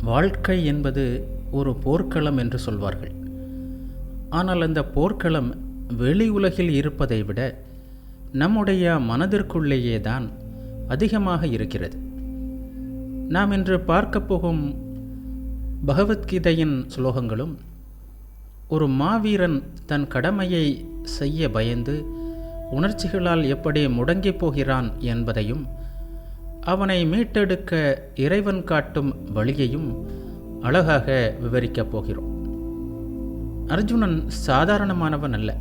வாழ்க்கை என்பது ஒரு போர்க்களம் என்று சொல்வார்கள். ஆனால் அந்த போர்க்களம் வெளி உலகில் இருப்பதை விட நம்முடைய மனதிற்குள்ளேயே தான் அதிகமாக இருக்கிறது. நாம் இன்று பார்க்க போகும் பகவத்கீதையின் ஸ்லோகங்களும் ஒரு மாவீரன் தன் கடமையை செய்ய பயந்து உணர்ச்சிகளால் எப்படி முடங்கி போகிறான் என்பதையும் அவனை மீட்டெடுக்க இறைவன் காட்டும் வழியையும் அழகாக விவரிக்கப் போகிறோம். அர்ஜுனன் சாதாரணமானவன் அல்ல,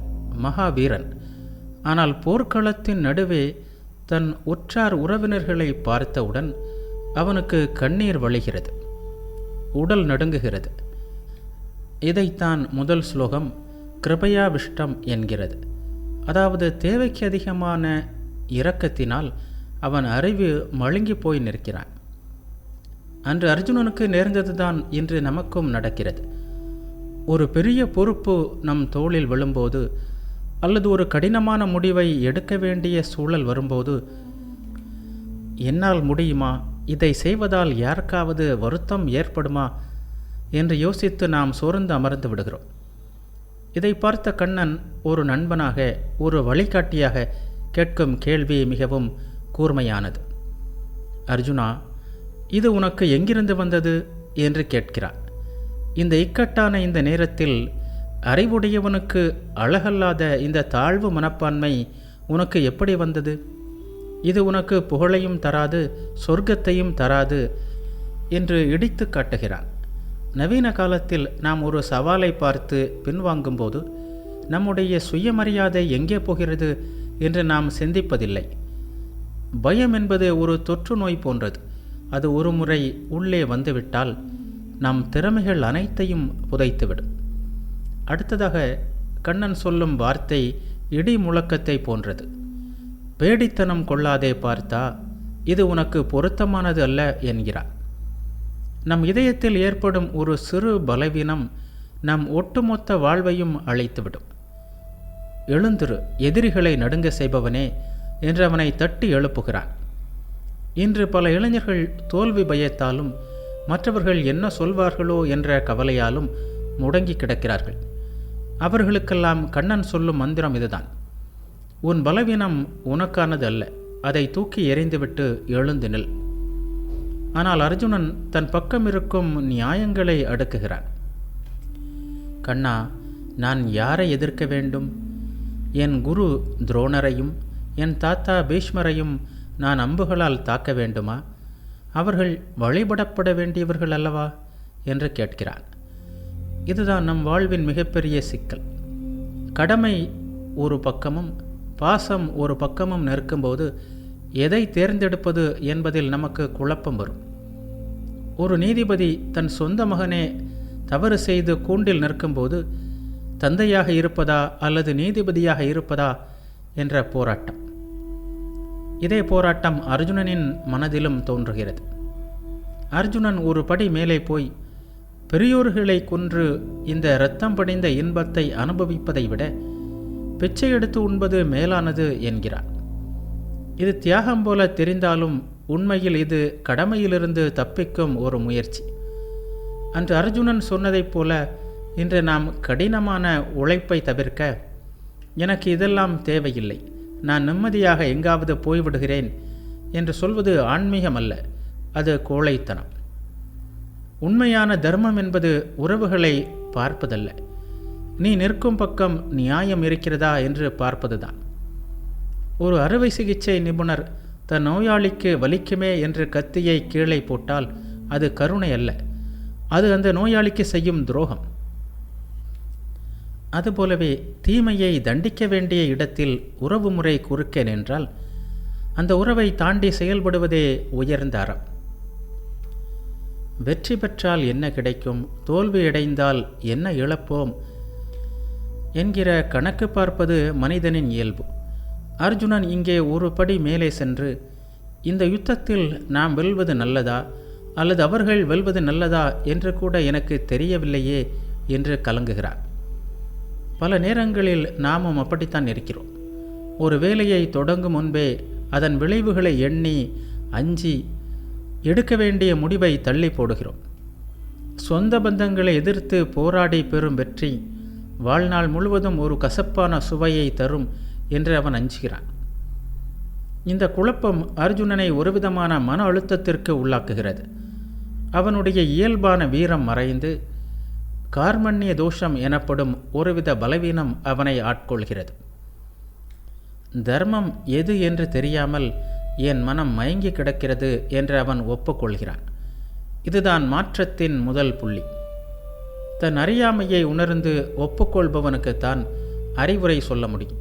மகாவீரன். ஆனால் போர்க்களத்தின் நடுவே தன் உற்றார் உறவினர்களை பார்த்தவுடன் அவனுக்கு கண்ணீர் வழிகிறது, உடல் நடுங்குகிறது. இதைத்தான் முதல் ஸ்லோகம் கிருபயாவிஷ்டம் என்கிறது. அதாவது தேவைக்கு அதிகமான இரக்கத்தினால் அவன் அறிவு மழுங்கி போய் நிற்கிறான். அன்று அர்ஜுனனுக்கு நேர்ந்ததுதான் இன்று நமக்கும் நடக்கிறது. ஒரு பெரிய பொறுப்பு நம் தோளில் விழும்போது அல்லது ஒரு கடினமான முடிவை எடுக்க வேண்டிய சூழல் வரும்போது, என்னால் முடியுமா, இதை செய்வதால் யாருக்காவது வருத்தம் ஏற்படுமா என்று யோசித்து நாம் சோர்ந்து அமர்ந்து விடுகிறோம். இதை பார்த்த கண்ணன் ஒரு நண்பனாக, ஒரு வழிகாட்டியாக கேட்கும் கேள்வி மிகவும் கூர்மையானது. அர்ஜுனா, இது உனக்கு எங்கிருந்து வந்தது என்று கேட்கிறான். இந்த இக்கட்டான இந்த நேரத்தில் அறிவுடையவனுக்கு அழகல்லாத இந்த தாழ்வு மனப்பான்மை உனக்கு எப்படி வந்தது? இது உனக்கு புகழையும் தராது, சொர்க்கத்தையும் தராது என்று இடித்து காட்டுகிறான். நவீன காலத்தில் நாம் ஒரு சவாலை பார்த்து பின்வாங்கும்போது நம்முடைய சுயமரியாதை எங்கே போகிறது என்று நாம் சிந்திப்பதில்லை. பயம் என்பது ஒரு தொற்று நோய் போன்றது. அது ஒரு முறை உள்ளே வந்துவிட்டால் நம் திறமைகள் அனைத்தையும் புதைத்துவிடும். அடுத்ததாக கண்ணன் சொல்லும் வார்த்தை இடி முழக்கத்தை போன்றது. பேடித்தனம் கொள்ளாதே பார்த்தா, இது உனக்கு பொருத்தமானது அல்ல என்கிறார். நம் இதயத்தில் ஏற்படும் ஒரு சிறு பலவீனம் நம் ஒட்டுமொத்த வாழ்வையும் அழைத்துவிடும். எழுந்திரு, எதிரிகளை நடுங்க செய்பவனே என்று அவனை தட்டி எழுப்புகிறான். இன்று பல இளைஞர்கள் தோல்வி பயத்தாலும் மற்றவர்கள் என்ன சொல்வார்களோ என்ற கவலையாலும் முடங்கி கிடக்கிறார்கள். அவர்களுக்கெல்லாம் கண்ணன் சொல்லும் மந்திரம் இதுதான்: உன் பலவீனம் உனக்கானது அல்ல, அதை தூக்கி எறிந்துவிட்டு எழுந்து நில். ஆனால் அர்ஜுனன் தன் பக்கம் இருக்கும் நியாயங்களை அடுக்குகிறான். கண்ணா, நான் யாரை எதிர்க்க வேண்டும்? என் குரு துரோணரையும் என் தாத்தா பீஷ்மரையும் நான் அம்புகளால் தாக்க வேண்டுமா? அவர்கள் வழிபடப்பட வேண்டியவர்கள் அல்லவா என்று கேட்கிறான். இதுதான் நம் வாழ்வின் மிகப்பெரிய சிக்கல். கடமை ஒரு பக்கமும் பாசம் ஒரு பக்கமும் நிற்கும்போது எதை தேர்ந்தெடுப்பது என்பதில் நமக்கு குழப்பம் வரும். ஒரு நீதிபதி தன் சொந்த மகனே தவறு செய்து கூண்டில் நிற்கும்போது தந்தையாக இருப்பதா அல்லது நீதிபதியாக இருப்பதா என்ற போராட்டம். இதே போராட்டம் அர்ஜுனனின் மனதிலும் தோன்றுகிறது. அர்ஜுனன் ஒரு படி மேலே போய் பெரியோர்களை கொன்று இந்த இரத்தம் படிந்த இன்பத்தை அனுபவிப்பதை விட பிச்சை எடுத்து உண்பது மேலானது என்கிறான். இது தியாகம் போல தெரிந்தாலும் உண்மையில் இது கடமையிலிருந்து தப்பிக்கும் ஒரு முயற்சி. அன்று அர்ஜுனன் சொன்னதைப் போல இன்று நாம் கடினமான உழைப்பை தவிர்க்க, எனக்கு இதெல்லாம் தேவையில்லை, நான் நிம்மதியாக எங்காவது போய்விடுகிறேன் என்று சொல்வது ஆன்மீகம் அல்ல, அது கோழைத்தனம். உண்மையான தர்மம் என்பது உறவுகளை பார்ப்பதல்ல, நீ நிற்கும் பக்கம் நியாயம் இருக்கிறதா என்று பார்ப்பதுதான். ஒரு அறுவை சிகிச்சை நிபுணர் தன் நோயாளிக்கு வலிக்குமே என்று கத்தியை கீழே போட்டால் அது கருணை அல்ல, அது அந்த நோயாளிக்கு செய்யும் துரோகம். அதுபோலவே தீமையை தண்டிக்க வேண்டிய இடத்தில் உறவு முறை குறுக்கே நின்றால் அந்த உறவை தாண்டி செயல்படுவதே உயர்ந்த அறம். வெற்றி பெற்றால் என்ன கிடைக்கும், தோல்வியடைந்தால் என்ன இழப்போம் என்கிற கணக்கு பார்ப்பது மனிதனின் இயல்பு. அர்ஜுனன் இங்கே ஒரு படி மேலே சென்று, இந்த யுத்தத்தில் நாம் வெல்வது நல்லதா அல்லது அவர்கள் வெல்வது நல்லதா என்று கூட எனக்கு தெரியவில்லையே என்று கலங்குகிறார். பல நேரங்களில் நாமும் அப்படித்தான் இருக்கிறோம். ஒரு வேலையை தொடங்கும் முன்பே அதன் விளைவுகளை எண்ணி அஞ்சி எடுக்க வேண்டிய முடிவை தள்ளி போடுகிறோம். சொந்த பந்தங்களை எதிர்த்து போராடி பெறும் வெற்றி வாழ்நாள் முழுவதும் ஒரு கசப்பான சுவையை தரும் என்று அவன் அஞ்சுகிறான். இந்த குழப்பம் அர்ஜுனனை ஒருவிதமான மன அழுத்தத்திற்கு உள்ளாக்குகிறது. அவனுடைய இயல்பான வீரம் மறைந்து கார்மண்ய தோஷம் எனப்படும் ஒருவித பலவீனம் அவனை ஆட்கொள்கிறது. தர்மம் எது என்று தெரியாமல் என் மனம் மயங்கி கிடக்கிறது என்று அவன் ஒப்புக்கொள்கிறான். இதுதான் மாற்றத்தின் முதல் புள்ளி. தன் அறியாமையை உணர்ந்து ஒப்புக்கொள்பவனுக்குத்தான் அறிவுரை சொல்ல முடியும்.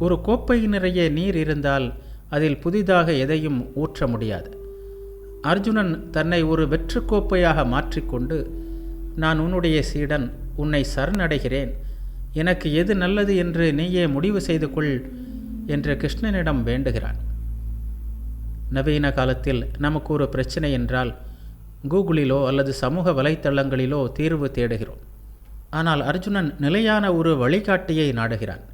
ஒரு கோப்பை நிறைய நீர் இருந்தால் அதில் புதிதாக எதையும் ஊற்ற முடியாது. அர்ஜுனன் தன்னை ஒரு வெற்றுக்கோப்பையாக மாற்றிக்கொண்டு, நான் உன்னுடைய சீடன், உன்னை சரணடைகிறேன், எனக்கு எது நல்லது என்று நீயே முடிவு செய்து கொள் என்று கிருஷ்ணனிடம் வேண்டுகிறான். நவீன காலத்தில் நமக்கு ஒரு பிரச்சனை என்றால் கூகுளிலோ அல்லது சமூக வலைத்தளங்களிலோ தீர்வு தேடுகிறோம். ஆனால் அர்ஜுனன் நிலையான ஒரு வழிகாட்டியை நாடுகிறான்.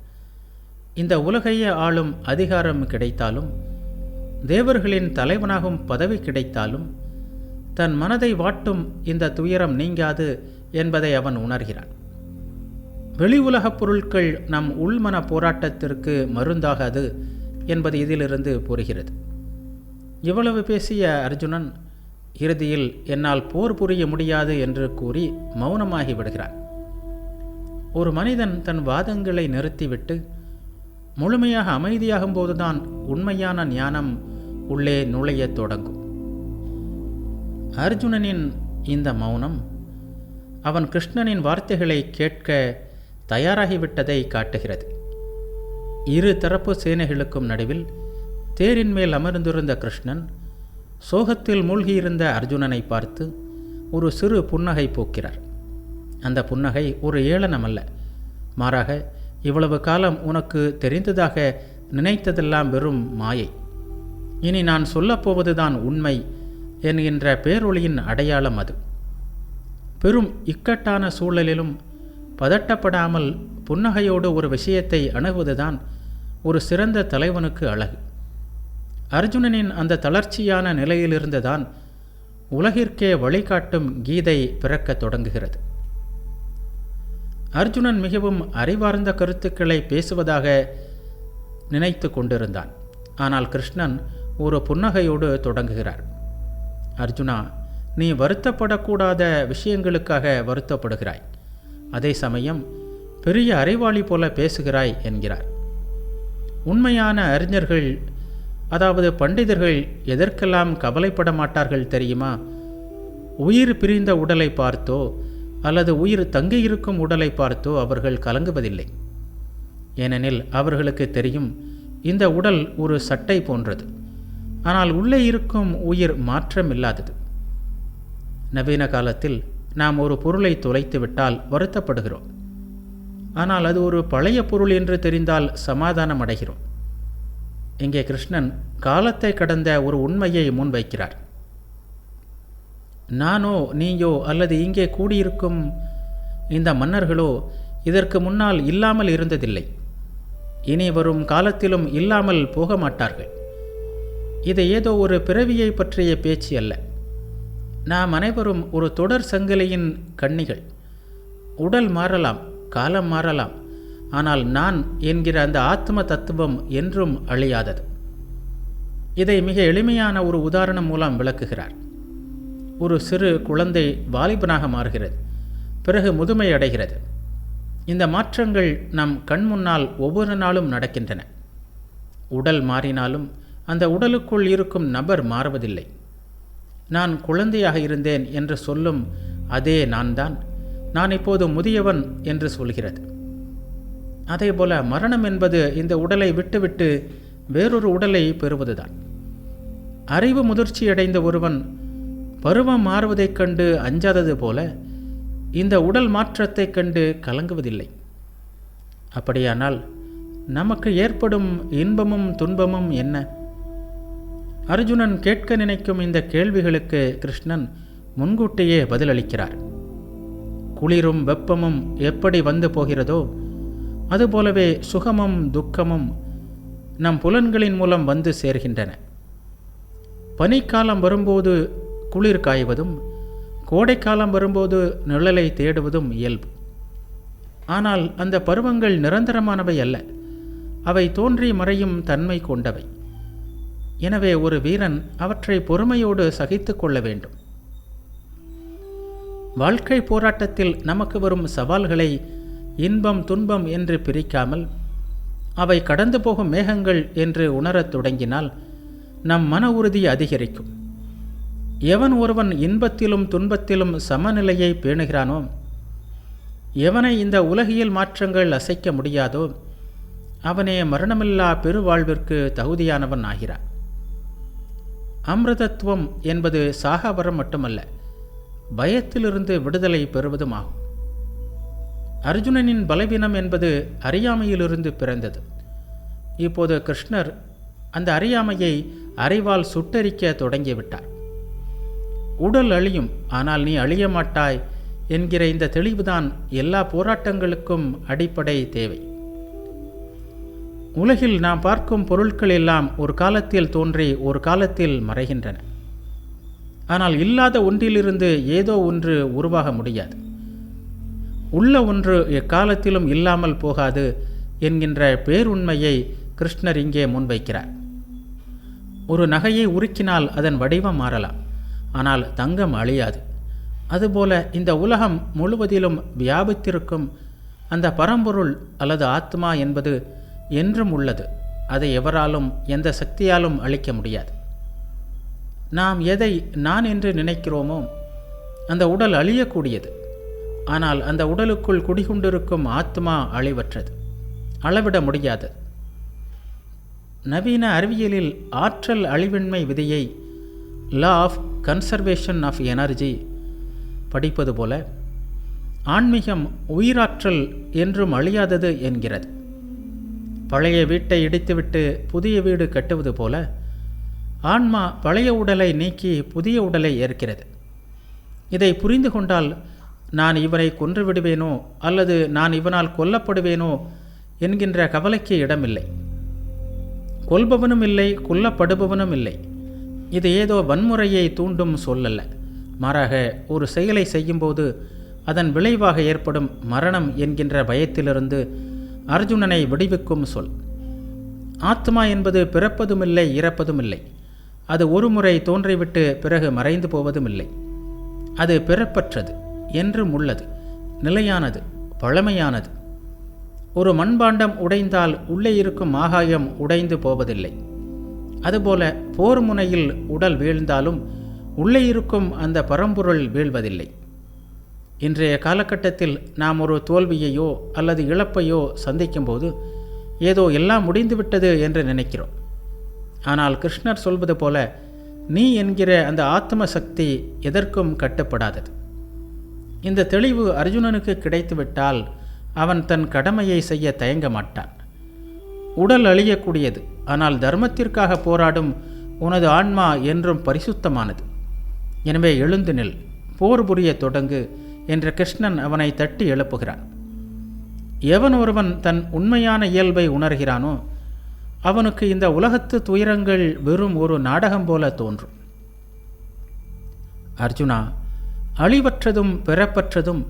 இந்த உலகையே ஆளும் அதிகாரம் கிடைத்தாலும், தேவர்களின் தலைவனாகும் பதவி கிடைத்தாலும், தன் மனதை வாட்டும் இந்த துயரம் நீங்காது என்பதை அவன் உணர்கிறான். வெளி உலகப் பொருட்கள் நம் உள்மன போராட்டத்திற்கு மருந்தாகாது என்பது இதிலிருந்து புரிகிறது. இவ்வளவு பேசிய அர்ஜுனன் இறுதியில் என்னால் போர் புரிய முடியாது என்று கூறி மௌனமாகி விடுகிறான். ஒரு மனிதன் தன் வாதங்களை நிறுத்திவிட்டு முழுமையாக அமைதியாகும் போதுதான் உண்மையான ஞானம் உள்ளே நுழையத் தொடங்கும். அர்ஜுனனின் இந்த மௌனம் அவன் கிருஷ்ணனின் வார்த்தைகளை கேட்க தயாராகிவிட்டதை காட்டுகிறது. இரு தரப்பு சேனைகளுக்கும் நடுவில் தேரின் மேல் அமர்ந்திருந்த கிருஷ்ணன் சோகத்தில் மூழ்கியிருந்த அர்ஜுனனை பார்த்து ஒரு சிறு புன்னகை போக்கிறார். அந்த புன்னகை ஒரு ஏளனம் அல்ல, மாறாக இவ்வளவு காலம் உனக்கு தெரிந்ததாக நினைத்ததெல்லாம் வெறும் மாயை, இனி நான் சொல்லப்போவதுதான் உண்மை என்கின்ற பேரொளியின் அடையாளம் அது. பெரும் இக்கட்டான சூழலிலும் பதட்டப்படாமல் புன்னகையோடு ஒரு விஷயத்தை அணுகுவதுதான் ஒரு சிறந்த தலைவனுக்கு அழகு. அர்ஜுனனின் அந்த தளர்ச்சியான நிலையிலிருந்துதான் உலகிற்கே வழிகாட்டும் கீதை பிறக்கத் தொடங்குகிறது. அர்ஜுனன் மிகவும் அறிவார்ந்த கருத்துக்களை பேசுவதாக நினைத்து கொண்டிருந்தான். ஆனால் கிருஷ்ணன் ஒரு புன்னகையோடு தொடங்குகிறார். அர்ஜுனா, நீ வருத்தப்படக்கூடாத விஷயங்களுக்காக வருத்தப்படுகிறாய், அதே சமயம் பெரிய அறிவாளி போல பேசுகிறாய் என்கிறார். உண்மையான அறிஞர்கள், அதாவது பண்டிதர்கள், எதற்கெல்லாம் கவலைப்பட மாட்டார்கள் தெரியுமா? உயிர் பிரிந்த உடலை பார்த்தோ அல்லது உயிர் தங்கியிருக்கும் உடலை பார்த்தோ அவர்கள் கலங்குவதில்லை. ஏனெனில் அவர்களுக்கு தெரியும், இந்த உடல் ஒரு சட்டை போன்றது, ஆனால் உள்ளே இருக்கும் உயிர் மாற்றமில்லாதது. நவீன காலத்தில் நாம் ஒரு பொருளை தொலைத்து விட்டால் வருத்தப்படுகிறோம். ஆனால் அது ஒரு பழைய பொருள் என்று தெரிந்தால் சமாதானம் அடைகிறோம். இங்கே கிருஷ்ணன் காலத்தை கடந்த ஒரு உண்மையை முன்வைக்கிறார். நானோ நீயோ அல்லது இங்கே கூடியிருக்கும் இந்த மன்னர்களோ இதற்கு முன்னால் இல்லாமல் இருந்ததில்லை, இனி வரும் காலத்திலும் இல்லாமல் போக மாட்டார்கள். இது ஏதோ ஒரு பிறவியை பற்றிய பேச்சு அல்ல. நாம் அனைவரும் ஒரு தொடர் சங்கிலியின் கண்ணிகள். உடல் மாறலாம், காலம் மாறலாம், ஆனால் நான் என்கிற அந்த ஆத்ம தத்துவம் என்றும் அழியாதது. இதை மிக எளிமையான ஒரு உதாரணம் மூலம் விளக்குகிறார். ஒரு சிறு குழந்தை வாலிபனாக மாறுகிறது, பிறகு முதுமை அடைகிறது. இந்த மாற்றங்கள் நம் கண் முன்னால் ஒவ்வொரு நாளும் நடக்கின்றன. உடல் மாறினாலும் அந்த உடலுக்குள் இருக்கும் நபர் மாறுவதில்லை. நான் குழந்தையாக இருந்தேன் என்று சொல்லும் அதே நான் இப்போது முதியவன் என்று சொல்கிறது. அதேபோல மரணம் என்பது இந்த உடலை விட்டுவிட்டு வேறொரு உடலை பெறுவதுதான். அறிவு முதிர்ச்சியடைந்த ஒருவன் பருவம் மாறுவதைக் கண்டு அஞ்சாதது போல இந்த உடல் மாற்றத்தைக் கண்டு கலங்குவதில்லை. அப்படியானால் நமக்கு ஏற்படும் இன்பமும் துன்பமும் என்ன? அர்ஜுனன் கேட்க நினைக்கும் இந்த கேள்விகளுக்கு கிருஷ்ணன் முன்கூட்டியே பதிலளிக்கிறார். குளிரும் வெப்பமும் எப்படி வந்து போகிறதோ அதுபோலவே சுகமும் துக்கமும் நம் புலன்களின் மூலம் வந்து சேர்கின்றன. பனிக்காலம் வரும்போது குளிர் காய்வதும், கோடைக்காலம் வரும்போது நிழலை தேடுவதும் இயல்பு. ஆனால் அந்த பருவங்கள் நிரந்தரமானவை அல்ல. அவை தோன்றி மறையும் தன்மை கொண்டவை. எனவே ஒரு வீரன் அவற்றை பொறுமையோடு சகித்து கொள்ள வேண்டும். வாழ்க்கை போராட்டத்தில் நமக்கு வரும் சவால்களை இன்பம் துன்பம் என்று பிரிக்காமல் அவை கடந்து போகும் மேகங்கள் என்று உணரத் தொடங்கினால் நம் மன உறுதி அதிகரிக்கும். எவன் ஒருவன் இன்பத்திலும் துன்பத்திலும் சமநிலையை பேணுகிறானோ, எவனை இந்த உலகியல் மாற்றங்கள் அசைக்க முடியாதோ, அவனே மரணமில்லா பெருவாழ்விற்கு தகுதியானவன் ஆகிறான். அமிர்தத்துவம் என்பது சாகாவரம் மட்டுமல்ல, பயத்திலிருந்து விடுதலை பெறுவதும் ஆகும். அர்ஜுனனின் பலவீனம் என்பது அறியாமையிலிருந்து பிறந்தது. இப்போது கிருஷ்ணர் அந்த அறியாமையை அறிவால் சுட்டரிக்க தொடங்கிவிட்டார். உடல் அழியும், ஆனால் நீ அழிய மாட்டாய் என்கிற இந்த தெளிவுதான் எல்லா போராட்டங்களுக்கும் அடிப்படை தேவை. உலகில் நாம் பார்க்கும் பொருட்கள் எல்லாம் ஒரு காலத்தில் தோன்றி ஒரு காலத்தில் மறைகின்றன. ஆனால் இல்லாத ஒன்றிலிருந்து ஏதோ ஒன்று உருவாக முடியாது. உள்ள ஒன்று எக்காலத்திலும் இல்லாமல் போகாது என்கின்ற பேருண்மையை கிருஷ்ணர் இங்கே முன்வைக்கிறார். ஒரு நகையை உருக்கினால் அதன் வடிவம் மாறலாம், ஆனால் தங்கம் அழியாது. அதுபோல இந்த உலகம் முழுவதிலும் வியாபித்திருக்கும் அந்த பரம்பொருள் அல்லது ஆத்மா என்பது என்றும் உள்ளது. அதை எவராலும் எந்த சக்தியாலும் அழிக்க முடியாது. நாம் எதை நான் என்று நினைக்கிறோமோ அந்த உடல் அழியக்கூடியது. ஆனால் அந்த உடலுக்குள் குடிகொண்டிருக்கும் ஆத்மா அழிவற்றது, அளவிட முடியாது. நவீன அறிவியலில் ஆற்றல் அழிவின்மை விதியை, law of conservation of energy படிப்பது போல ஆன்மீகம் உயிராற்றல் என்றும் அழியாதது என்கிறது. பழைய வீட்டை இடித்துவிட்டு புதிய வீடு கட்டுவது போல ஆன்மா பழைய உடலை நீக்கி புதிய உடலை ஏற்கிறது. இதை புரிந்து கொண்டால் நான் இவனை கொன்று விடுவேனோ அல்லது நான் இவனால் கொல்லப்படுவேனோ என்கின்ற கவலைக்கு இடமில்லை. கொல்பவனும் இல்லை, கொல்லப்படுபவனும் இல்லை. இது ஏதோ வன்முறையை தூண்டும் சொல்லல்ல. மாறாக ஒரு செயலை செய்யும்போது அதன் விளைவாக ஏற்படும் மரணம் என்கின்ற பயத்திலிருந்து அர்ஜுனனை விடுவிக்கும் சொல். ஆத்மா என்பது பிறப்பதுமில்லை, இறப்பதுமில்லை. அது ஒரு முறை தோன்றிவிட்டு பிறகு மறைந்து போவதுமில்லை. அது பிறப்பற்றது, என்றும் உள்ளது, நிலையானது, பழமையானது. ஒரு மண்பாண்டம் உடைந்தால் உள்ளே இருக்கும் ஆகாயம் உடைந்து போவதில்லை. அதுபோல போர் முனையில் உடல் வீழ்ந்தாலும் உள்ளே இருக்கும் அந்த பரம்பொருள் வீழ்வதில்லை. இன்றைய காலகட்டத்தில் நாம் ஒரு தோல்வியையோ அல்லது இழப்பையோ சந்திக்கும்போது ஏதோ எல்லாம் முடிந்துவிட்டது என்று நினைக்கிறோம். ஆனால் கிருஷ்ணர் சொல்வது போல நீ என்கிற அந்த ஆத்ம சக்தி எதற்கும் கட்டுப்படாதது. இந்த தெளிவு அர்ஜுனனுக்கு கிடைத்துவிட்டால் அவன் தன் கடமையை செய்ய தயங்க மாட்டான். உடல் அழியக்கூடியது, ஆனால் தர்மத்திற்காக போராடும் உனது ஆன்மா என்றும் பரிசுத்தமானது. எனவே எழுந்து நில், போர் புரிய தொடங்கு என்ற கிருஷ்ணன் அவனை தட்டி எழுப்புகிறான். எவன் ஒருவன் தன் உண்மையான இயல்பை உணர்கிறானோ அவனுக்கு இந்த உலகத்து துயரங்கள் வெறும் ஒரு நாடகம் போல தோன்றும். அர்ஜுனா, அழிவற்றதும் பிறப்பற்றதும்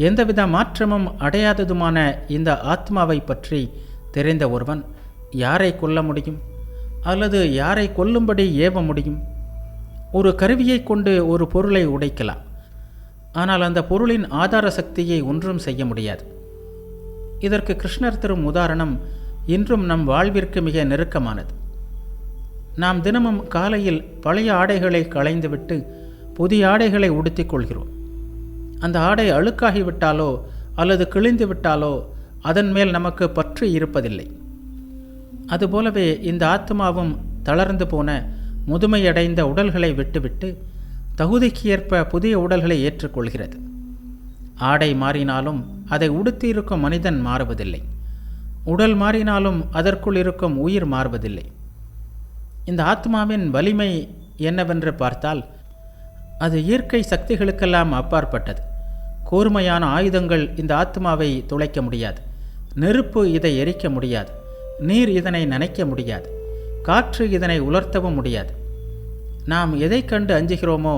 எந்தவித மாற்றமும் அடையாததுமான இந்த ஆத்மாவை பற்றி தெரிந்த ஒருவன் யாரை கொல்ல முடியும் அல்லது யாரை கொல்லும்படி ஏவ முடியும்? ஒரு கருவியை கொண்டு ஒரு பொருளை உடைக்கலாம், ஆனால் அந்த பொருளின் ஆதார சக்தியை ஒன்றும் செய்ய முடியாது. இதற்கு கிருஷ்ணர் தரும் உதாரணம் இன்றும் நம் வாழ்விற்கு மிக நெருக்கமானது. நாம் தினமும் காலையில் பழைய ஆடைகளை களைந்துவிட்டு புதிய ஆடைகளை உடுத்திக் கொள்கிறோம். அந்த ஆடை அழுக்காகிவிட்டாலோ அல்லது கிழிந்து விட்டாலோ அதன் மேல் நமக்கு பற்று இருப்பதில்லை. அதுபோலவே இந்த ஆத்மாவும் தளர்ந்து போன முதுமையடைந்த உடல்களை விட்டுவிட்டு தகுதிக்கு ஏற்ப புதிய உடல்களை ஏற்றுக்கொள்கிறது. ஆடை மாறினாலும் அதை உடுத்தியிருக்கும் மனிதன் மாறுவதில்லை. உடல் மாறினாலும் அதற்குள் இருக்கும் உயிர் மாறுவதில்லை. இந்த ஆத்மாவின் வலிமை என்னவென்று பார்த்தால் அது இயற்கை சக்திகளுக்கெல்லாம் அப்பாற்பட்டது. கூர்மையான ஆயுதங்கள் இந்த ஆத்மாவை துளைக்க முடியாது. நெருப்பு இதை எரிக்க முடியாது. நீர் இதனை நனைக்க முடியாது. காற்று இதனை உலர்த்தவும் முடியாது. நாம் எதை கண்டு அஞ்சுகிறோமோ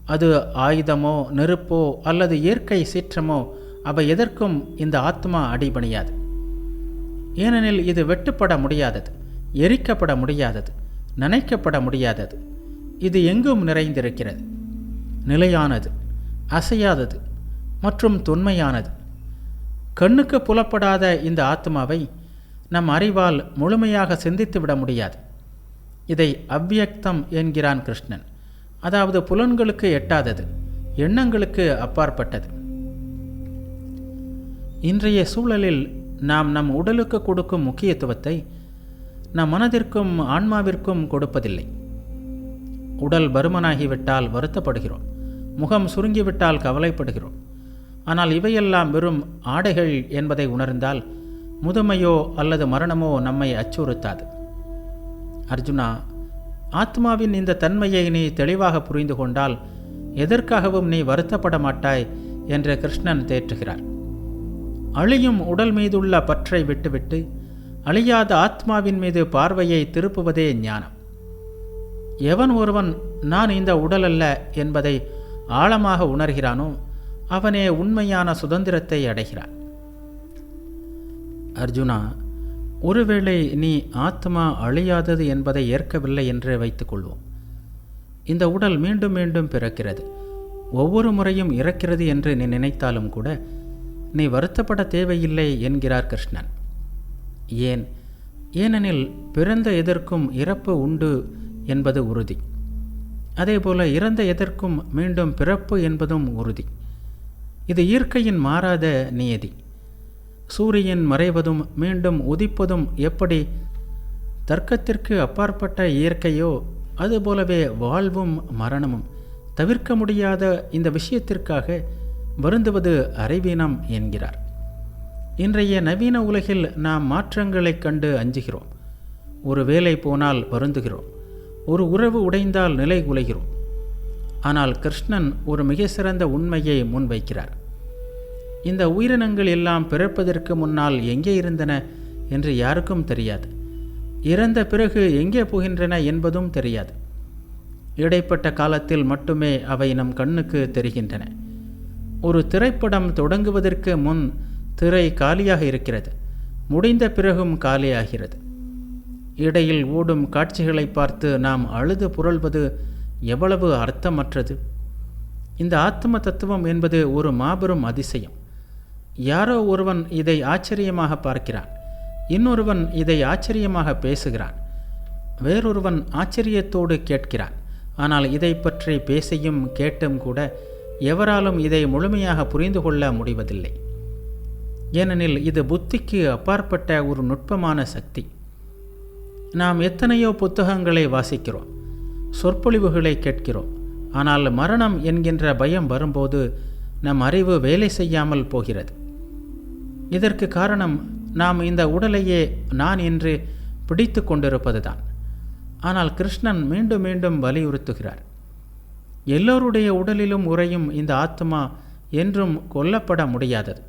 அது ஆயுதமோ நெருப்போ அல்லது இயற்கை சீற்றமோ அவை எதற்கும் இந்த ஆத்மா அடிபணியாது. ஏனெனில் இது வெட்டுப்பட முடியாதது, எரிக்கப்பட முடியாதது, நனைக்கப்பட முடியாதது. இது எங்கும் நிறைந்திருக்கிறது, நிலையானது, அசையாதது மற்றும் தொன்மையானது. கண்ணுக்கு புலப்படாத இந்த ஆத்மாவை நம் அறிவால் முழுமையாக சிந்தித்துவிட முடியாது. இதை அவ்வியக்தம் என்கிறான் கிருஷ்ணன். அதாவது புலன்களுக்கு எட்டாதது, எண்ணங்களுக்கு அப்பாற்பட்டது. இன்றைய சூழலில் நாம் நம் உடலுக்கு கொடுக்கும் முக்கியத்துவத்தை நம் மனதிற்கும் ஆன்மாவிற்கும் கொடுப்பதில்லை. உடல் பருமனாகிவிட்டால் வருத்தப்படுகிறோம், முகம் சுருங்கிவிட்டால் கவலைப்படுகிறோம். ஆனால் இவையெல்லாம் வெறும் ஆடைகள் என்பதை உணர்ந்தால் முதுமையோ அல்லது மரணமோ நம்மை அச்சுறுத்தாது. அர்ஜுனா, ஆத்மாவின் இந்த தன்மையை நீ தெளிவாக புரிந்து கொண்டால் எதற்காகவும் நீ வருத்தப்பட மாட்டாய் என்று கிருஷ்ணன் தேற்றுகிறார். அழியும் உடல் மீதுள்ள பற்றை விட்டுவிட்டு அழியாத ஆத்மாவின் மீது பார்வையை திருப்புவதே ஞானம். எவன் ஒருவன் நான் இந்த உடல் அல்ல என்பதை ஆழமாக உணர்கிறானோ அவனே உண்மையான சுதந்திரத்தை அடைகிறான். அர்ஜுனா, ஒருவேளை நீ ஆத்மா அழியாதது என்பதை ஏற்கவில்லை என்று வைத்துக்கொள்வோம். இந்த உடல் மீண்டும் மீண்டும் பிறக்கிறது, ஒவ்வொரு முறையும் இறக்கிறது என்று நீ நினைத்தாலும் கூட நீ வருத்தப்பட தேவையில்லை என்கிறார் கிருஷ்ணன். ஏனெனில் பிறந்த எதற்கும் இறப்பு உண்டு என்பது உறுதி. அதேபோல இறந்த எதற்கும் மீண்டும் பிறப்பு என்பதும் உறுதி. இது இயற்கையின் மாறாத நியதி. சூரியன் மறைவதும் மீண்டும் உதிப்பதும் எப்படி தர்க்கத்திற்கு அப்பாற்பட்ட இயற்கையோ அதுபோலவே வாழ்வும் மரணமும் தவிர்க்க முடியாத இந்த விஷயத்திற்காக வருந்துவது அறிவீனம் என்கிறார். இன்றைய நவீன உலகில் நாம் மாற்றங்களைக் கண்டு அஞ்சுகிறோம். ஒரு வேலை போனால் வருந்துகிறோம், ஒரு உறவு உடைந்தால் நிலை குலைகிறோம். ஆனால் கிருஷ்ணன் ஒரு மிக சிறந்த உண்மையை முன்வைக்கிறார். இந்த உயிரினங்கள் எல்லாம் பிறப்பதற்கு முன்னால் எங்கே இருந்தன என்று யாருக்கும் தெரியாது. இறந்த பிறகு எங்கே போகின்றன என்பதும் தெரியாது. இடைப்பட்ட காலத்தில் மட்டுமே அவை நம் கண்ணுக்கு தெரிகின்றன. ஒரு திரைப்படம் தொடங்குவதற்கு முன் திரை காலியாக இருக்கிறது, முடிந்த பிறகும் காலியாகிறது. இடையில் ஓடும் காட்சிகளை பார்த்து நாம் அழுது புரள்வது எவ்வளவு அர்த்தமற்றது. இந்த ஆத்ம தத்துவம் என்பது ஒரு மாபெரும் அதிசயம். யாரோ ஒருவன் இதை ஆச்சரியமாக பார்க்கிறான், இன்னொருவன் இதை ஆச்சரியமாக பேசுகிறான், வேறொருவன் ஆச்சரியத்தோடு கேட்கிறான். ஆனால் இதை பற்றி பேசியும் கேட்டும் கூட எவராலும் இதை முழுமையாக புரிந்து கொள்ள முடிவதில்லை. ஏனெனில் இது புத்திக்கு அப்பாற்பட்ட ஒரு நுட்பமான சக்தி. நாம் எத்தனையோ புத்தகங்களை வாசிக்கிறோம், சொற்பொழிவுகளை கேட்கிறோம். ஆனால் மரணம் என்கின்ற பயம் வரும்போது நம் அறிவு வேலை செய்யாமல் போகிறது. இதற்கு காரணம் நாம் இந்த உடலையே நான் என்று பிடித்து கொண்டிருப்பதுதான். ஆனால் கிருஷ்ணன் மீண்டும் மீண்டும் வலியுறுத்துகிறார், எல்லோருடைய உடலிலும் உறையும் இந்த ஆத்மா என்றும் கொல்லப்பட முடியாதது.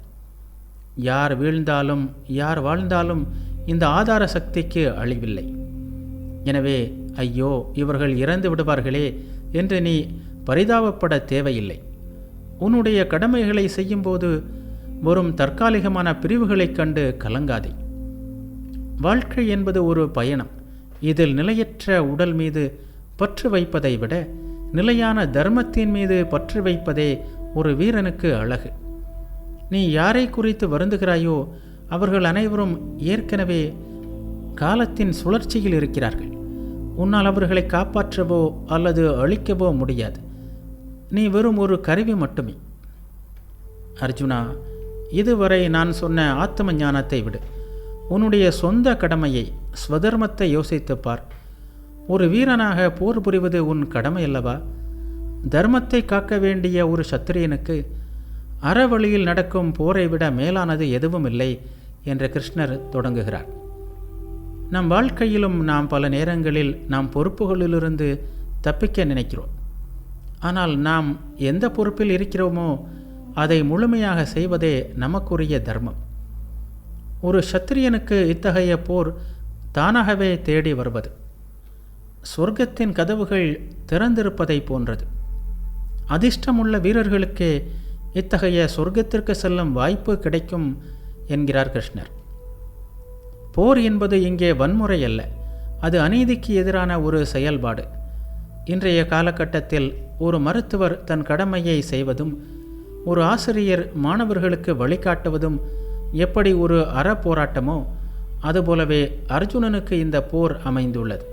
யார் வீழ்ந்தாலும் யார் வாழ்ந்தாலும் இந்த ஆதார சக்திக்கு அழிவில்லை. எனவே ஐயோ இவர்கள் இறந்து விடுவார்களே என்று நீ பரிதாபப்பட தேவையில்லை. உன்னுடைய கடமைகளை செய்யும்போது வரும் தற்காலிகமான பிரிவுகளைக் கண்டு கலங்காதே. வாழ்க்கை என்பது ஒரு பயணம். இதில் நிலையற்ற உடல் மீது பற்று வைப்பதை விட நிலையான தர்மத்தின் மீது பற்று வைப்பதே ஒரு வீரனுக்கு அழகு. நீ யாரை குறித்து வருந்துகிறாயோ அவர்கள் அனைவரும் ஏற்கனவே காலத்தின் சுழற்சியில் இருக்கிறார்கள். உன்னால் அவர்களை காப்பாற்றவோ அல்லது அழிக்கவோ முடியாது. நீ வெறும் ஒரு கருவி மட்டுமே. அர்ஜுனா, இதுவரை நான் சொன்ன ஆத்ம ஞானத்தை விடு. உன்னுடைய சொந்த கடமையை, ஸ்வதர்மத்தை யோசித்துப்பார். ஒரு வீரனாக போர் புரிவது உன் கடமை அல்லவா? தர்மத்தை காக்க வேண்டிய ஒரு சத்திரியனுக்கு அறவழியில் நடக்கும் போரை விட மேலானது எதுவும் இல்லை என்று கிருஷ்ணர் தொடங்குகிறார். நம் வாழ்க்கையிலும் நாம் பல நேரங்களில் நாம் பொறுப்புகளிலிருந்து தப்பிக்க நினைக்கிறோம். ஆனால் நாம் எந்த பொறுப்பில் இருக்கிறோமோ அதை முழுமையாக செய்வதே நமக்குரிய தர்மம். ஒரு சத்திரியனுக்கு இத்தகைய போர் தானாகவே தேடி வருவது சொர்க்கத்தின் கதவுகள் திறந்திருப்பதை போன்றது. அதிர்ஷ்டமுள்ள வீரர்களுக்கே இத்தகைய சொர்க்கத்திற்கு செல்லும் வாய்ப்பு கிடைக்கும் என்கிறார் கிருஷ்ணர். போர் என்பது இங்கே வன்முறை அல்ல, அது அநீதிக்கு எதிரான ஒரு செயல்பாடு. இன்றைய காலகட்டத்தில் ஒரு மருத்துவர் தன் கடமையை செய்வதும், ஒரு ஆசிரியர் மாணவர்களுக்கு வழிகாட்டுவதும் எப்படி ஒரு அறப்போராட்டமோ அதுபோலவே அர்ஜுனனுக்கு இந்த போர் அமைந்துள்ளது.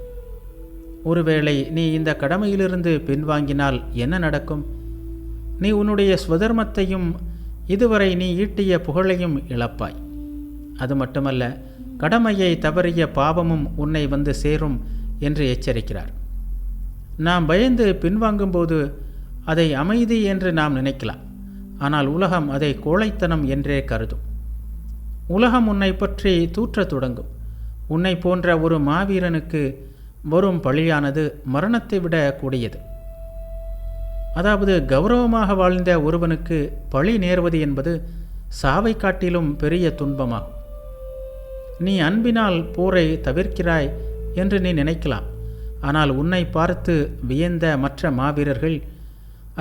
ஒருவேளை நீ இந்த கடமையிலிருந்து பின்வாங்கினால் என்ன நடக்கும்? நீ உன்னுடைய ஸ்வதர்மத்தையும் இதுவரை நீ ஈட்டிய புகழையும் இழப்பாய். அது மட்டுமல்ல, கடமையை தவறிய பாவமும் உன்னை வந்து சேரும் என்று எச்சரிக்கிறார். நாம் பயந்து பின்வாங்கும்போது அதை அமைதி என்று நாம் நினைக்கலாம். ஆனால் உலகம் அதை கோழைத்தனம் என்றே கருதும். உலகம் உன்னை பற்றி தூற்றத் தொடங்கும். உன்னை போன்ற ஒரு மாவீரனுக்கு வரும் பழியானது மரணத்தை விட கூடியது. அதாவது கௌரவமாக வாழ்ந்த ஒருவனுக்கு பழி நேர்வது என்பது சாவை காட்டிலும் பெரிய துன்பமாகும். நீ அன்பினால் போரை தவிர்க்கிறாய் என்று நீ நினைக்கலாம். ஆனால் உன்னை பார்த்து வியந்த மற்ற மாவீரர்கள்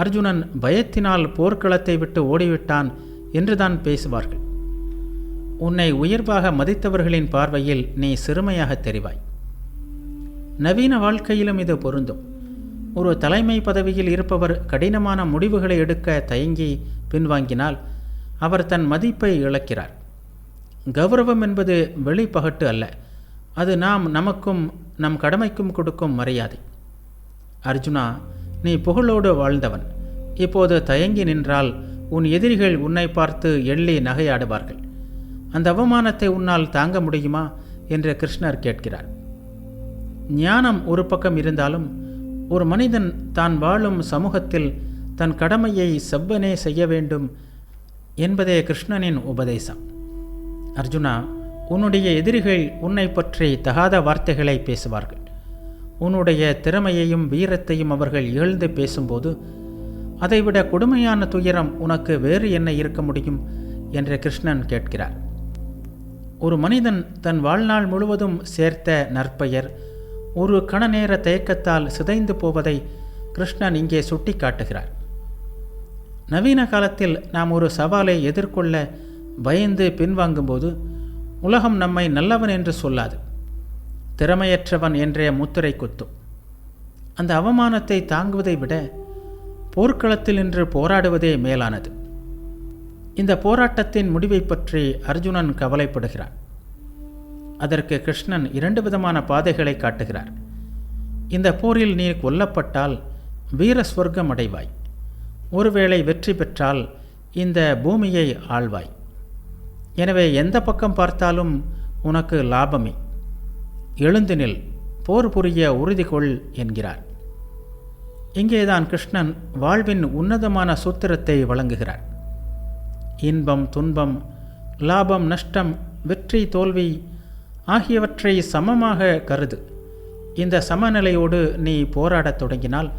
அர்ஜுனன் பயத்தினால் போர்க்களத்தை விட்டு ஓடிவிட்டான் என்றுதான் பேசுவார்கள். உன்னை உயர்வாக மதித்தவர்களின் பார்வையில் நீ சிறுமையாக தெரிவாய். நவீன வாழ்க்கையிலும் இது பொருந்தும். ஒரு தலைமை பதவியில் இருப்பவர் கடினமான முடிவுகளை எடுக்க தயங்கி பின்வாங்கினால் அவர் தன் மதிப்பை இழக்கிறார். கௌரவம் என்பது வெளிப்பகட்டு அல்ல, அது நமக்கும் நம் கடமைக்கும் கொடுக்கும் மரியாதை. அர்ஜுனா, நீ புகழோடு வாழ்ந்தவன். இப்போது தயங்கி நின்றால் உன் எதிரிகள் உன்னை பார்த்து எள்ளி நகையாடுவார்கள். அந்த அவமானத்தை உன்னால் தாங்க முடியுமா என்று கிருஷ்ணர் கேட்கிறார். ஞானம் ஒரு பக்கம் இருந்தாலும் ஒரு மனிதன் தான் வாழும் சமூகத்தில் தன் கடமையை செவ்வனே செய்ய வேண்டும் என்பதே கிருஷ்ணனின் உபதேசம். அர்ஜுனா, உன்னுடைய எதிரிகள் உன்னை பற்றி தகாத வார்த்தைகளை பேசுவார்கள். உன்னுடைய திறமையையும் வீரத்தையும் அவர்கள் இகழ்ந்து பேசும்போது அதைவிட கொடுமையான துயரம் உனக்கு வேறு என்ன இருக்க முடியும் என்று கிருஷ்ணன் கேட்கிறார். ஒரு மனிதன் தன் வாழ்நாள் முழுவதும் சேர்த்த நற்பெயர் ஒரு கணநேர தயக்கத்தால் சிதைந்து போவதை கிருஷ்ணன் இங்கே சுட்டி காட்டுகிறார். நவீன காலத்தில் நாம் ஒரு சவாலை எதிர்கொள்ள பயந்து பின்வாங்கும்போது உலகம் நம்மை நல்லவன் என்று சொல்லாது, திறமையற்றவன் என்றே முத்திரை குத்தும். அந்த அவமானத்தை தாங்குவதை விட போர்க்களத்தில் நின்று போராடுவதே மேலானது. இந்த போராட்டத்தின் முடிவை பற்றி அர்ஜுனன் கவலைப்படுகிறான். அதற்கு கிருஷ்ணன் 2 விதமான பாதைகளை காட்டுகிறார். இந்த போரில் நீ கொல்லப்பட்டால் வீர ஸ்வர்க்கம் அடைவாய். ஒருவேளை வெற்றி பெற்றால் இந்த பூமியை ஆள்வாய். எனவே எந்த பக்கம் பார்த்தாலும் உனக்கு லாபமே. எழுந்து நில், போர் புரிய உறுதி கொள் என்கிறார். இங்கேதான் கிருஷ்ணன் வாழ்வின் உன்னதமான சூத்திரத்தை வழங்குகிறார். இன்பம் துன்பம், லாபம் நஷ்டம், வெற்றி தோல்வி ஆகியவற்றை சமமாக கருது. இந்த சமநிலையோடு நீ போராடத் தொடங்கினால்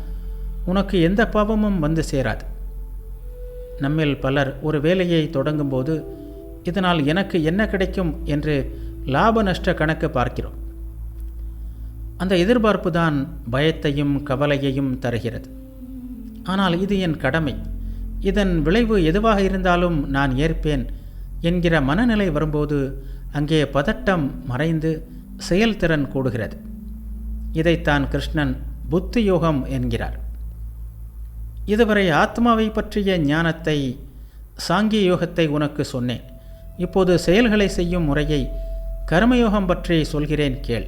உனக்கு எந்த பாவமும் வந்து சேராது. நம்மில் பலர் ஒரு வேலையை தொடங்கும்போது இதனால் எனக்கு என்ன கிடைக்கும் என்று லாப நஷ்ட கணக்கு பார்க்கிறோம். அந்த எதிர்பார்ப்பு தான் பயத்தையும் கவலையையும் தருகிறது. ஆனால் இது என் கடமை, இதன் விளைவு எதுவாக இருந்தாலும் நான் ஏற்பேன் என்கிற மனநிலை வரும்போது அங்கே பதட்டம் மறைந்து செயல்திறன் கூடுகிறது. இதைத்தான் கிருஷ்ணன் புத்தி யோகம் என்கிறார். இதுவரை ஆத்மாவை பற்றிய ஞானத்தை, சாங்கிய யோகத்தை உனக்கு சொன்னேன். இப்போது செயல்களை செய்யும் முறையை, கர்மயோகம் பற்றி சொல்கிறேன் கேள்.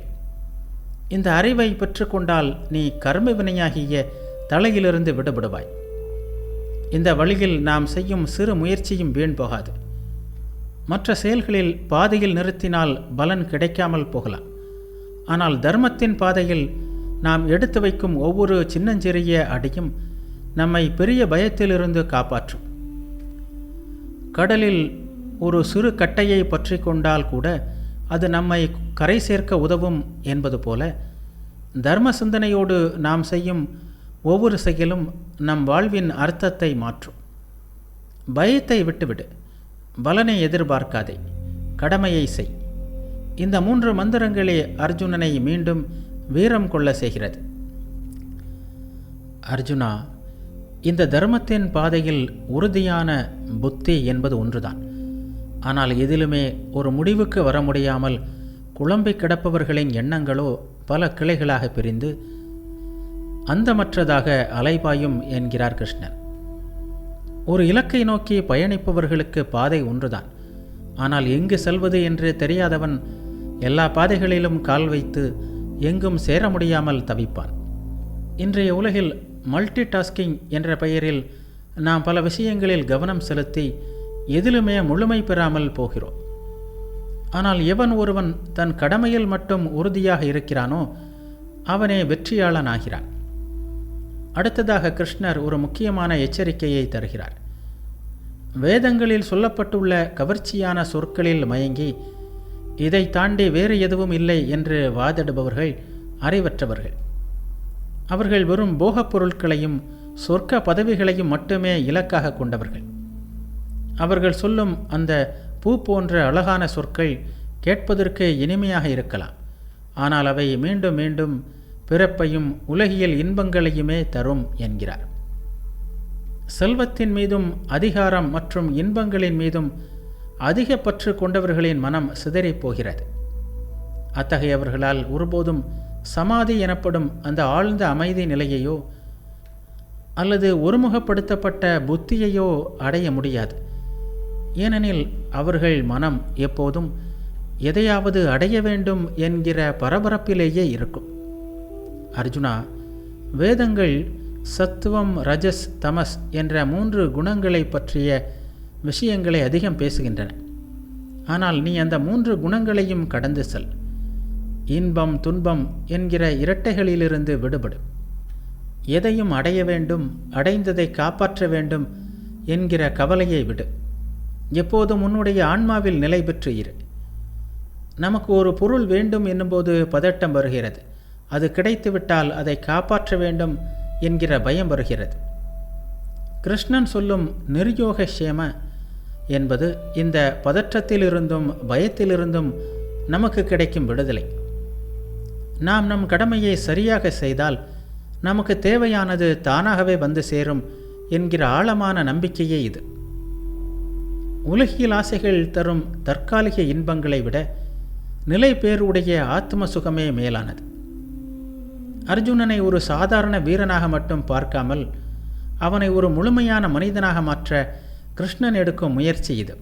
இந்த அறிவை பெற்றுக்கொண்டால் நீ கர்ம வினையாகிய தலையிலிருந்து விடுபடுவாய். இந்த வழியில் நாம் செய்யும் சிறு முயற்சியும் வீண் போகாது. மற்ற செயல்களில் பாதையில் நிறுத்தினால் பலன் கிடைக்காமல் போகலாம். ஆனால் தர்மத்தின் பாதையில் நாம் எடுத்து வைக்கும் ஒவ்வொரு சின்னஞ்சிறிய அடியும் நம்மை பெரிய பயத்திலிருந்து காப்பாற்றும். கடலில் ஒரு சிறு கட்டையை பற்றி கொண்டால் கூட அது நம்மை கரை சேர்க்க உதவும் என்பது போல தர்ம சிந்தனையோடு நாம் செய்யும் ஒவ்வொரு செயலும் நம் வாழ்வின் அர்த்தத்தை மாற்றும். பயத்தை விட்டுவிடு, பலனை எதிர்பார்க்காதே, கடமையை செய். இந்த 3 மந்திரங்களே அர்ஜுனனை மீண்டும் வீரம் கொள்ள செய்கிறது. அர்ஜுனா, இந்த தர்மத்தின் பாதையில் உறுதியான புத்தி என்பது ஒன்றுதான். ஆனால் எதிலுமே ஒரு முடிவுக்கு வர முடியாமல் குழம்பி கிடப்பவர்களின் எண்ணங்களோ பல கிளைகளாக பிரிந்து அந்தமற்றதாக அலைபாயும் என்கிறார் கிருஷ்ணன். ஒரு இலக்கை நோக்கி பயணிப்பவர்களுக்கு பாதை ஒன்றுதான். ஆனால் எங்கு செல்வது என்று தெரியாதவன் எல்லா பாதைகளிலும் கால் வைத்து எங்கும் சேர முடியாமல் தவிப்பான். இன்றைய உலகில் மல்டி டாஸ்கிங் என்ற பெயரில் நாம் பல விஷயங்களில் கவனம் செலுத்தி எதிலுமே முழுமை பெறாமல் போகிறோம். ஆனால் எவன் ஒருவன் தன் கடமையில் மட்டும் உறுதியாக இருக்கிறானோ அவனே வெற்றியாளன் ஆகிறான். அடுத்ததாக கிருஷ்ணர் ஒரு முக்கியமான எச்சரிக்கையை தருகிறார். வேதங்களில் சொல்லப்பட்டுள்ள கவர்ச்சியான சொற்களில் மயங்கி இதை தாண்டி வேறு எதுவும் இல்லை என்று வாதிடுபவர்கள் அறிவற்றவர்கள். அவர்கள் வெறும் போகப் பொருட்களையும் சொர்க்க பதவிகளையும் மட்டுமே இலக்காக கொண்டவர்கள். அவர்கள் சொல்லும் அந்த பூ போன்ற அழகான சொற்கள் கேட்பதற்கு இனிமையாக இருக்கலாம். ஆனால் அவை மீண்டும் மீண்டும் பிறப்பையும் உலகியல் இன்பங்களையுமே தரும் என்கிறார். செல்வத்தின் மீதும் அதிகாரம் மற்றும் இன்பங்களின் மீதும் அதிக பற்று கொண்டவர்களின் மனம் சிதறிப் போகிறது. அத்தகையவர்களால் ஒருபோதும் சமாதி எனப்படும் அந்த ஆழ்ந்த அமைதி நிலையையோ அல்லது ஒருமுகப்படுத்தப்பட்ட புத்தியையோ அடைய முடியாது. ஏனெனில் அவர்கள் மனம் எப்போதும் எதையாவது அடைய வேண்டும் என்கிற பரபரப்பிலேயே இருக்கும். அர்ஜுனா, வேதங்கள் சத்துவம், ரஜஸ், தமஸ் என்ற 3 குணங்களை பற்றிய விஷயங்களை அதிகம் பேசுகின்றன. ஆனால் நீ அந்த 3 குணங்களையும் கடந்து செல். இன்பம், துன்பம் என்கிற இரட்டைகளிலிருந்து விடுபடு. எதையும் அடைய வேண்டும், அடைந்ததை காப்பாற்ற வேண்டும் என்கிற கவலையை விடு. எப்போதும் உன்னுடைய ஆன்மாவில் நிலை பெற்று இரு. நமக்கு ஒரு பொருள் வேண்டும் என்னும்போது பதட்டம் வருகிறது. அது கிடைத்துவிட்டால் அதை காப்பாற்ற வேண்டும் என்கிற பயம் வருகிறது. கிருஷ்ணன் சொல்லும் நிர்யோக சேம என்பது இந்த பதற்றத்திலிருந்தும் பயத்திலிருந்தும் நமக்கு கிடைக்கும் விடுதலை. நாம் நம் கடமையை சரியாக செய்தால் நமக்கு தேவையானது தானாகவே வந்து சேரும் என்கிற ஆழமான நம்பிக்கையே இது. உலகியல் ஆசைகள் தரும் தற்காலிக இன்பங்களை விட நிலை பேருடைய ஆத்ம சுகமே மேலானது. அர்ஜுனனை ஒரு சாதாரண வீரனாக மட்டும் பார்க்காமல் அவனை ஒரு முழுமையான மனிதனாக மாற்ற கிருஷ்ணன் எடுக்கும் முயற்சி இது.